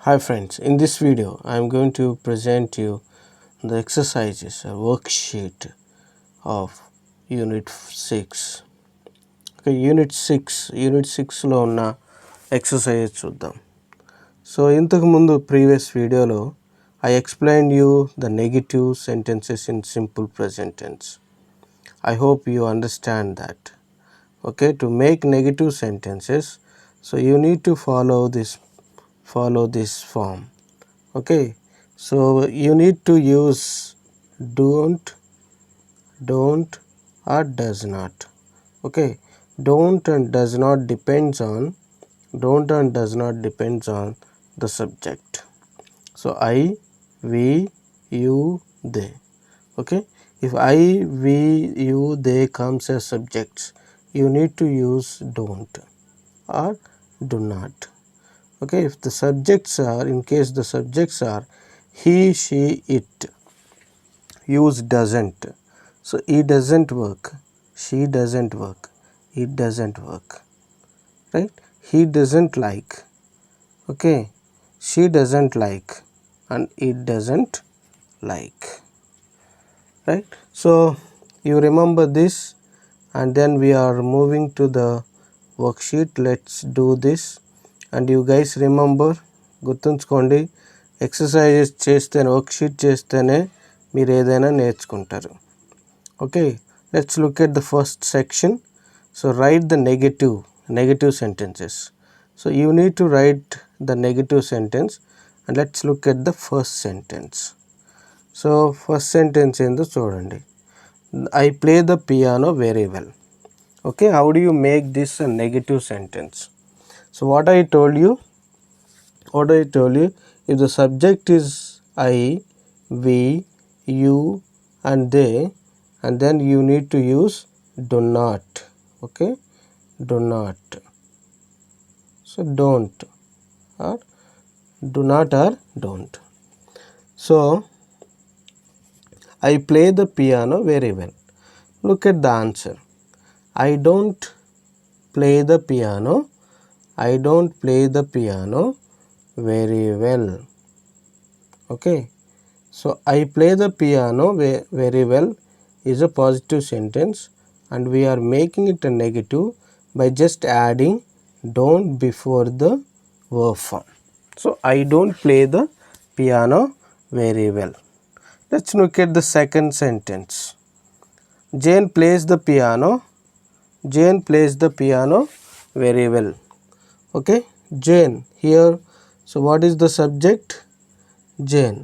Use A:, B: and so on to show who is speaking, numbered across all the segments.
A: Hi friends, in this video I am going to present you the exercises, a worksheet of Unit 6. Okay, Unit 6 లో ఉన్న exercise చూద్దాం. So ఇంతకు ముందు previous videoలో I explained you the negative sentences in simple present tense. I hope you understand that. Okay, to make negative sentences, so you need to follow this form. Okay, so you need to use don't or does not. Okay, don't and does not depends on the subject. So I, we, you, they. Okay, if I, we, you, they comes as subjects, you need to use don't or do not. Okay, if the subjects are, in case the subjects are he, she, it, use doesn't. So he doesn't work, she doesn't work, it doesn't work, right? He doesn't like, okay, she doesn't like, and it doesn't like, right? So you remember this, and then we are moving to the worksheet. Let's do this. And you guys remember, గుర్తుంచుకోండి, exercises చేస్తేనే, worksheet చేస్తేనే మీరు ఏదైనా నేర్చుకుంటారు. Okay, let's look at the first section. So right the negative sentences. So you need to right the negative sentence, and let's look at the first sentence. So first sentence ఏందో చూడండి. I play the piano very well. Okay, how do you make this a negative sentence? So what I told you, if the subject is I, we, you, and they, and then you need to use do not. Okay, do not. So don't or do not or don't. So I play the piano very well. Look at the answer. I don't play the piano. I don't play the piano very well. Okay, so I play the piano very well is a positive sentence, and we are making it a negative by just adding don't before the verb form. So I don't play the piano very well. Let's look at the second sentence. Jane plays the piano. Jane plays the piano very well. Okay, Jane here. So what is the subject? Jane.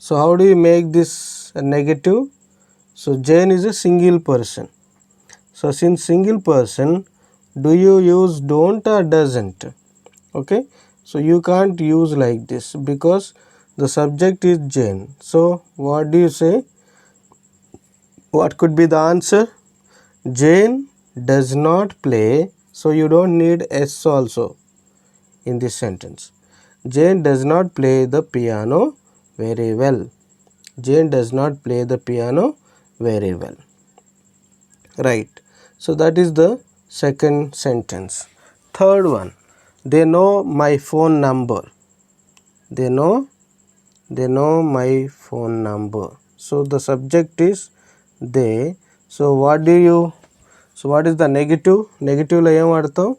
A: So how do you make this a negative? So Jane is a single person. So since single person, do you use don't or doesn't? Okay, so you can't use like this because the subject is Jane. So what do you say? What could be the answer? Jane does not play. So you don't need S also in this sentence. Jane does not play the piano very well. Jane does not play the piano very well. Right. So that is the second sentence. Third one. They know my phone number. They know my phone number. So the subject is they. So what is the negative? Negative lo em vaadtam?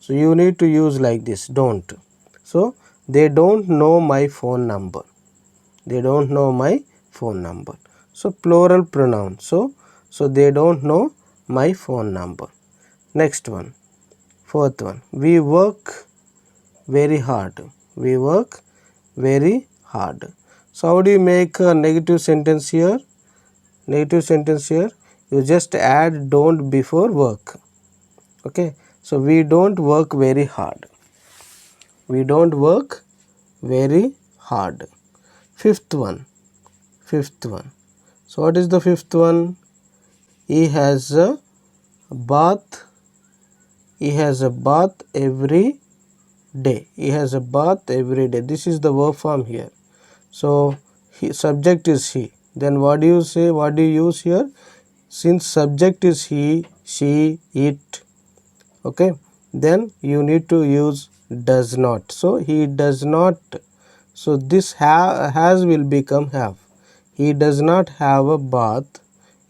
A: So you need to use like this, don't. So they don't know my phone number. They don't know my phone number. So plural pronoun. So they don't know my phone number. Next one, fourth one. We work very hard. We work very hard. So how do you make a negative sentence here? Negative sentence here, you just add don't before work. Okay, so we don't work very hard. We don't work very hard. Fifth one. So what is the fifth one? He has a bath. He has a bath every day. He has a bath every day. This is the verb form here. So subject is he. Then what do you say? What do you use here? Since subject is he, she, it, okay, then you need to use does not. So he does not So this has will become have. He does not have a bath.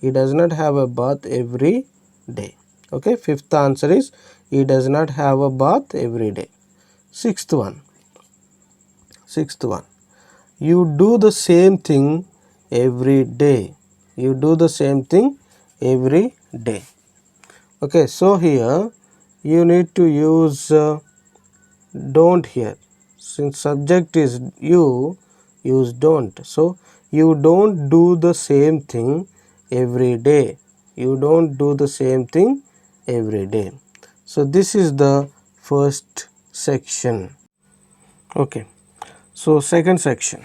A: He does not have a bath every day. Okay, fifth answer is he does not have a bath every day. Sixth one. You do the same thing every day. You do the same thing every day. Okay, so here you need to use don't here. Since subject is you, use don't. So you don't do the same thing every day. You don't do the same thing every day. So this is the first section. Okay, so second section.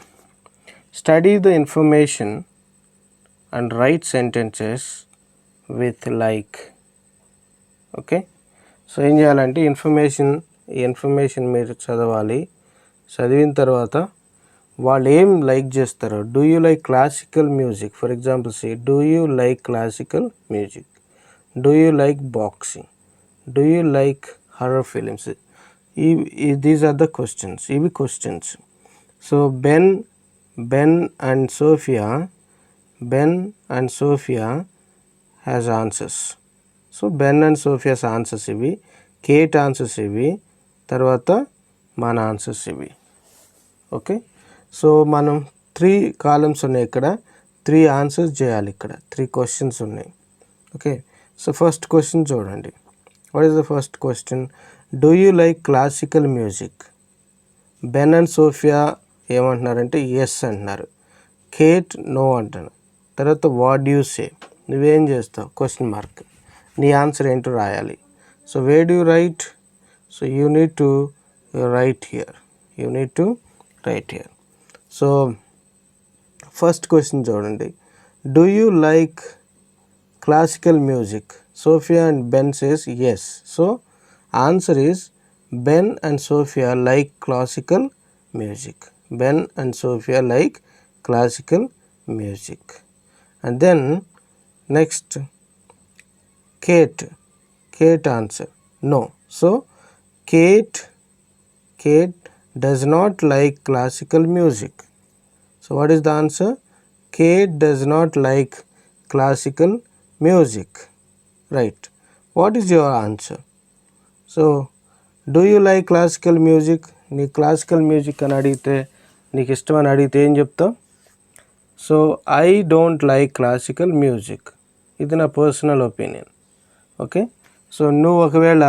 A: Study the information and write sentences with like. Okay, so ఏం చేయాలంటే information మీరు చదవాలి. చదివిన తర్వాత వాళ్ళు ఏం like చేస్తారో, do you like classical music, for example say do you like classical music, do you like boxing, do you like horror films. These are the questions. ఇవి questions. So Ben and Sophia has answers. So Ben and Sophia's answers ఇవి, Kate answers ఇవి, తర్వాత మన answers ఇవి. Okay, so మనం 3 columns ఉన్నాయి ఇక్కడ, 3 answers చేయాలి. ఇక్కడ 3 క్వశ్చన్స్ ఉన్నాయి. ఓకే, సో ఫస్ట్ క్వశ్చన్ చూడండి. What is the first question? Do you like classical music? Ben and Sophia ఏమంటున్నారంటే ఎస్ అంటున్నారు. కేట్ నో అంటున్నారు. తర్వాత వాట్ డూ యూ సే, నువ్వేం చేస్తావు? Question mark. నీ ఆన్సర్ ఏంటో రాయాలి. So where do you write? So you need to write here. So first question చూడండి. Do you like classical music? Sophia and Ben says yes. So answer is Ben and Sophia like classical music. Ben and Sophia like classical music. And then next Kate answer no. So Kate does not like classical music. So what is the answer? Kate does not like classical music. Right. What is your answer? So do you like classical music? నీ classical music అని అడిగితే, నీకు ఇష్టమని అడిగితే ఏం చెప్తావు? So I don't like classical music. ఇది నా పర్సనల్ ఒపీనియన్. ఓకే, సో నువ్వు ఒకవేళ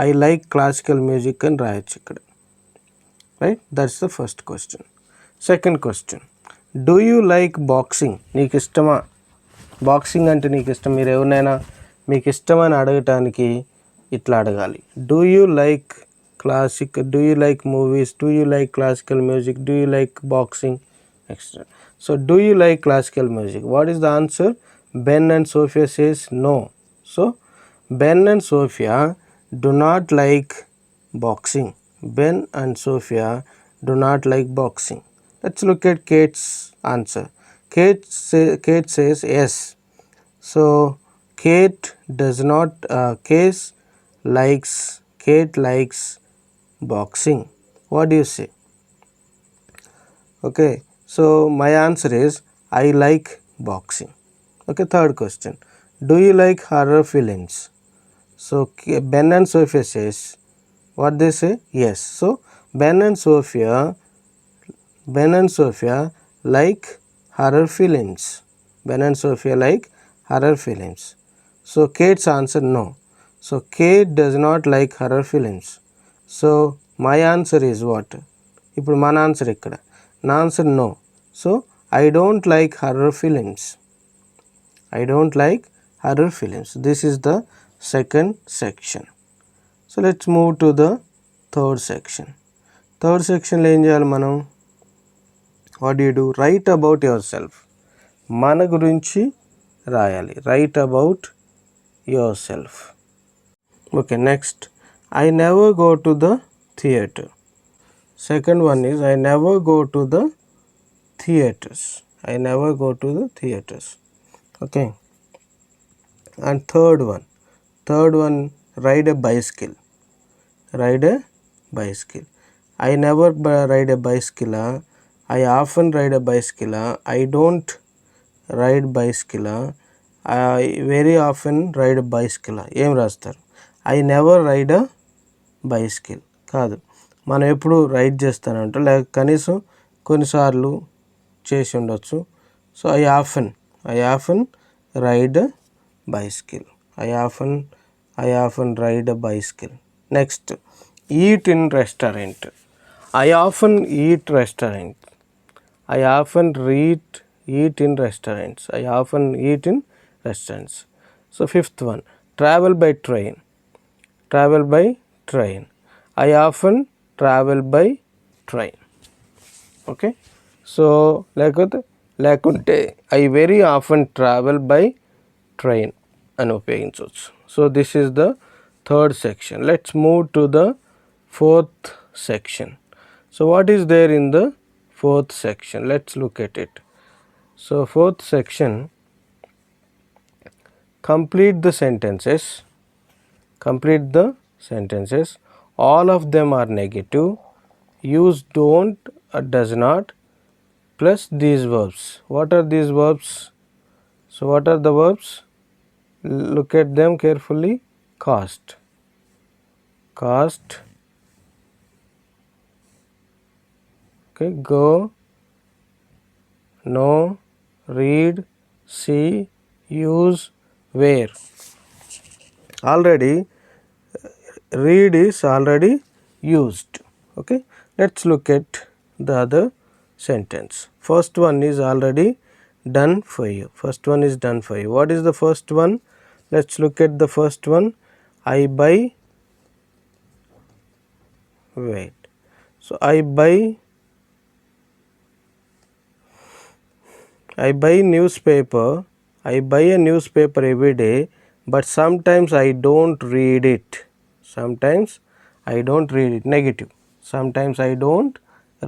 A: ఐ లైక్ క్లాసికల్ మ్యూజిక్ అని రాయొచ్చు ఇక్కడ. Right, that's the first question. Second question, do you like boxing? నీకు ఇష్టమా? బాక్సింగ్ అంటే నీకు ఇష్టం. మీరు ఎవరినైనా మీకు ఇష్టమని అడగటానికి ఇట్లా అడగాలి. Do you like do you like movies, do you like classical music, do you like boxing, etcetera. So do you like classical music. What is the answer? Ben and Sophia says no. So Ben and Sophia do not like boxing. Ben and Sophia do not like boxing. Let's look at Kate's answer. Kate says yes. So Kate does not. Kate likes boxing. What do you say? Okay, so my answer is I like boxing. Okay, third question, do you like horror films? So Ben and Sophia says, what they say? Yes. So Ben and Sophia like horror films. Ben and Sophia like horror films. So Kate's answer no. So Kate does not like horror films. So my answer is what? ఇప్పుడు మన answer ఇక్కడ. నా answer no. So I don't like horror films. I don't like horror films. This is the second section. So let's move to the third section. Third section లో ఏం చేయాలి మనం? What do you do? Write about yourself. మన గురించి రాయాలి. Write about yourself. Okay, next. I never go to the theater. Second one is I never go to the theaters. I never go to the theaters. Okay, and third one, ride a bicycle. I never ride a bicycle. I often ride a bicycle. I don't ride bicycle. I very often ride a bicycle. ఏం రాస్తారు? I never ride a bicycle కాదు, మనం ఎప్పుడు ride చేస్తానంటే లేక కనీసం కొన్నిసార్లు చేసి ఉండొచ్చు. So I often ride bicycle. I often ride a bicycle. Next, eat in restaurant. I often eat restaurant. I often eat in restaurants. I often eat in restaurants. So fifth one, travel by train. Travel by train. I often travel by train. Okay. So లేకుంటే I very often travel by train అని ఉపయోగించవచ్చు. So this is the third section. Let's move to the fourth section. So what is there in the fourth section? Let's look at it. So fourth section, complete the sentences. All of them are negative. Use don't, does not, plus these verbs. What are these verbs? So what are the verbs? Look at them carefully. Cost, okay, go, know, read, see, use, where. Already read is already used. Okay, let's look at the other sentence. First one is already done for you. What is the first one? Let's look at the first one. I buy, wait, so I buy newspaper. I buy a newspaper every day, but sometimes I don't read it. Negative. Sometimes I don't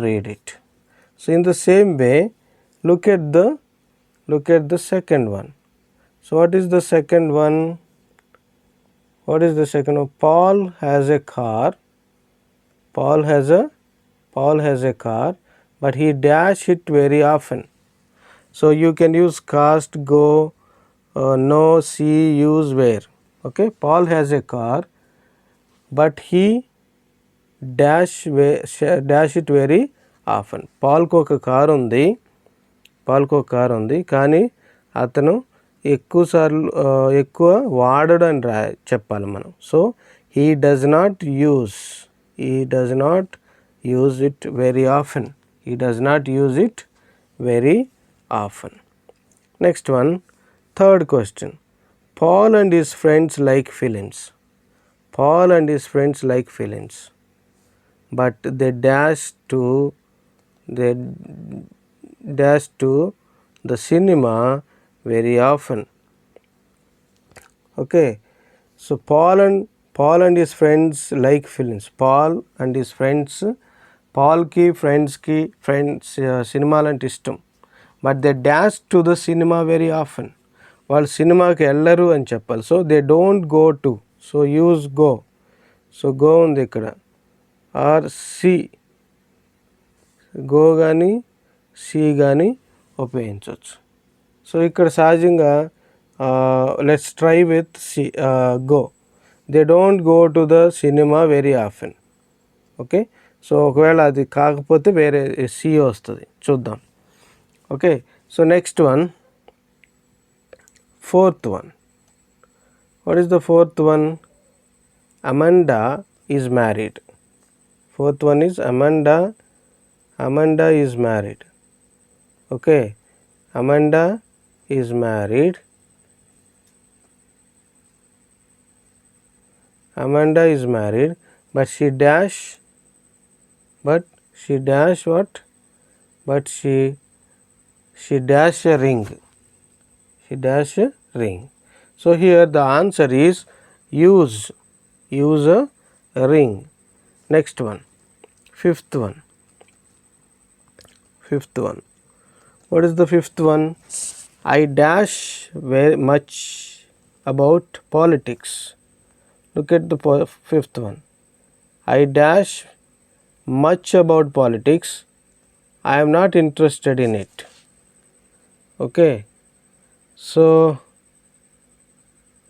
A: read it. So in the same way, look at the second one. So what is the second one? Paul has a car. But he dash it very often. So you can use cost, go, know, see, use, where. Okay, Paul has a car, but he dash it very often. పాల్కు ఒక car ఉంది కానీ అతను ఎక్కువ వాడడు అని చెప్పాలి మనం. So he does not use it very often. Next one, third question. Paul and his friends like films. But they dash to the cinema very often. Okay, so Paul and his friends like films. Paulకి ఫ్రెండ్స్కి సినిమాలంటే ఇష్టం. But they dash to the cinema very often. వాళ్ళు సినిమాకి వెళ్ళరు అని చెప్పాలి. So they don't go to. So use go. So go ఉంది ఇక్కడ. ఆర్ సి, గో కానీ సి కానీ ఉపయోగించవచ్చు. సో ఇక్కడ సహజంగా let's try with C, go. They don't go to the cinema very often. Okay, so ఒకవేళ అది కాకపోతే వేరే సి వస్తుంది, చూద్దాం. Okay, so next one, fourth one. What is the fourth one? Amanda is married. Fourth one is Amanda is married. Okay, Amanda is married. But she dash what? But she dash a ring. So here the answer is use a ring. Next one, fifth one. What is the fifth one? I dash very much about politics. Look at the fifth one. I dash much about politics. I am not interested in it. Okay, so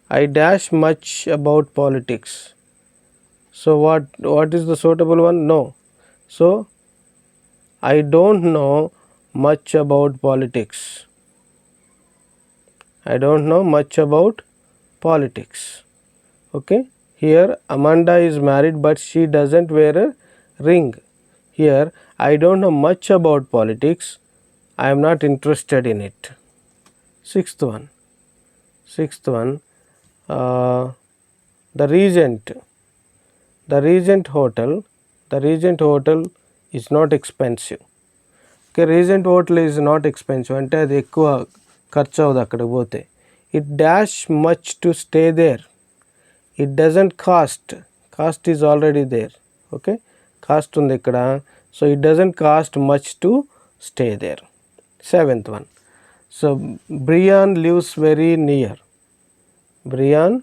A: I dash much about politics. So what is the suitable one? No. So I don't know much about politics. I don't know much about politics. Okay, here Amanda is married but she doesn't wear a ring. Here I don't know much about politics. I am not interested in it. Sixth one. Sixth one. Uh, the Regent. The Regent Hotel. The Regent Hotel is not expensive. Okay, Regent Hotel is not expensive. అంటే అది ఎక్కువ ఖర్చు అవ్వదు అక్కడికి పోతే. It dash much to stay there. It doesn't cost. Cost is already there. Okay, cost ఉంది ఇక్కడ. So it doesn't cost much to stay there. Seventh one. So Brian lives very near. Brian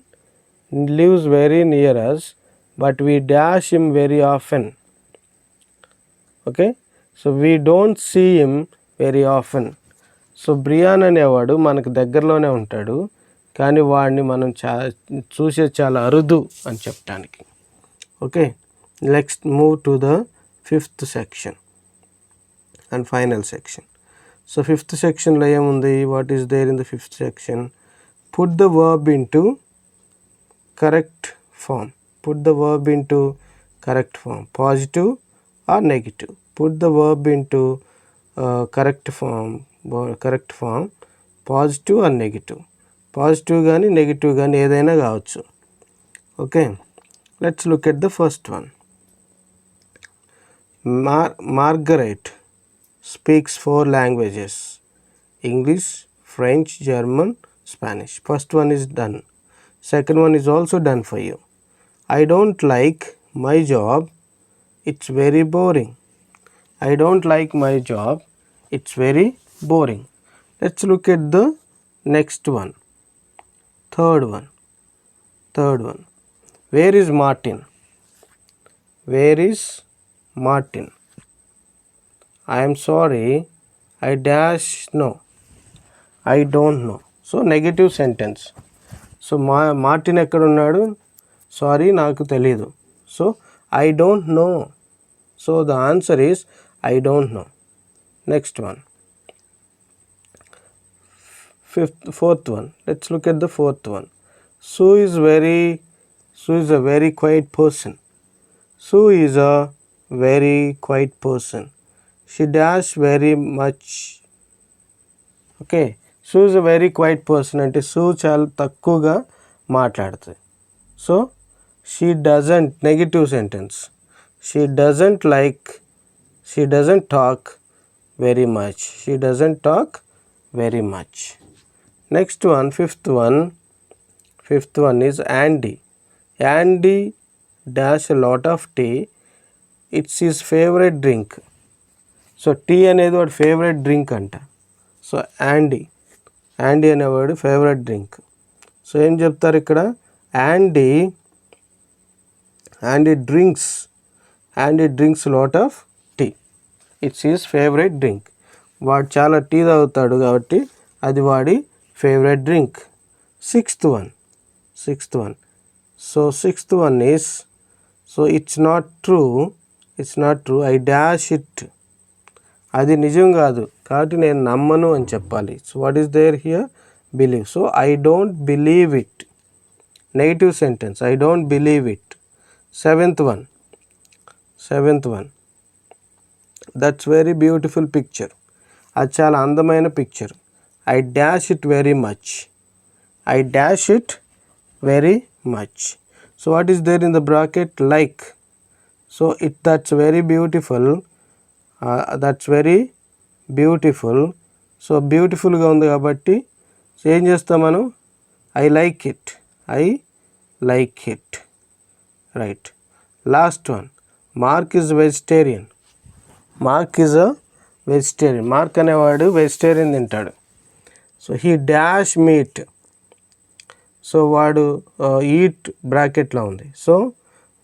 A: lives very near us, but we dash him very often. Okay, so we don't see him very often. So Brian అనేవాడు మనకు దగ్గరలోనే ఉంటాడు, కానీ వాడిని మనం చూసేది చాలా అరుదు అని చెప్పడానికి. Okay, next move to the fifth section and final section. So fifth సెక్షన్లో ఏముంది? What is there in the fifth section? Put the verb into correct form. Put the verb into correct form, positive or negative. Put the verb into correct form, positive or negative. Positive కానీ negative కానీ ఏదైనా కావచ్చు. Okay, let's look at the first one. Margaret speaks 4 languages: English, French, German, Spanish. First one is done. Second one is also done for you. I don't like my job. It's very boring. I don't like my job. It's very boring. Let's look at the next one. Third one. Where is Martin? Where is Martin? I am sorry. I dash know. I don't know. So negative sentence. So Martin ఎక్కడ ఉన్నాడు? Sorry నాకు తెలీదు. So I don't know. So the answer is I don't know. Next one, fourth one. Let's look at the fourth one. Sue is a very quiet person. Sue is a very quiet person. She dash very much. Okay, Sue is a very quiet person అంటే Sue చాలా తక్కువగా మాట్లాడుతుంది. So she doesn't, negative sentence. She doesn't talk very much. She doesn't talk very much. Next one, fifth one is Andy. Andy dash a lot of tea. It's his favorite drink. So tea అనేది వాడి favourite drink అంట. So Andy అనేవాడు favourite drink. So ఏం చెప్తారు ఇక్కడ? Andy drinks lot of tea. It's his favourite drink. వాడు చాలా tea తాగుతాడు కాబట్టి అది వాడి favourite drink. Sixth one. So sixth one is, so it's not true. I dash it. అది నిజం కాదు కాబట్టి నేను నమ్మను అని చెప్పాలి. So what is there here? Believe. So I don't believe it. Negative sentence, I don't believe it. Seventh one. That's very beautiful picture. అది చాలా అందమైన picture. I dash it very much. So what is there in the bracket? Like. So that's very beautiful. So బ్యూటిఫుల్గా ఉంది కాబట్టి ఏం చేస్తాం మనం? I like it. Right. Last one, Mark is vegetarian. Mark అనేవాడు వెజిటేరియన్ తింటాడు. So he dash meat. So వాడు eat బ్రాకెట్లో ఉంది. సో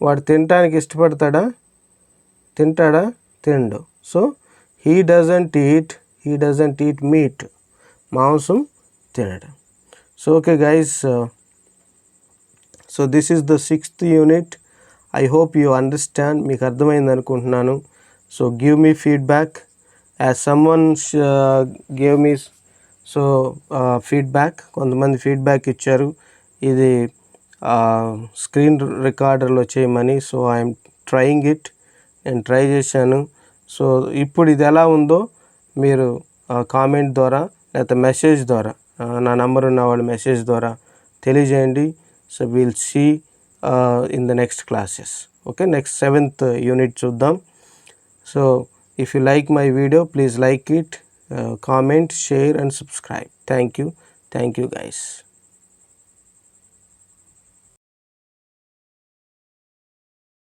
A: వాడు తినడానికి ఇష్టపడతాడా? తింటాడా? తిండు. So he doesn't eat meat. మాంసం తినడు. So okay guys, so this is the 6th unit. I hope you understand. మీకు అర్థమైంది అనుకుంటున్నాను. So give me feedback as someone gave me feedback. కొంతమంది ఫీడ్బ్యాక్ ఇచ్చారు ఇది స్క్రీన్ రికార్డర్లో చేయమని. So I'm trying it. నేను ట్రై చేశాను. సో ఇప్పుడు ఇది ఎలా ఉందో మీరు కామెంట్ ద్వారా లేకపోతే మెసేజ్ ద్వారా, నా నంబర్ ఉన్న వాళ్ళు మెసేజ్ ద్వారా తెలియజేయండి. So will see in the next classes. Okay, next 7th unit చూద్దాం. So if you like my video, please like it, comment, share and subscribe. Thank you guys.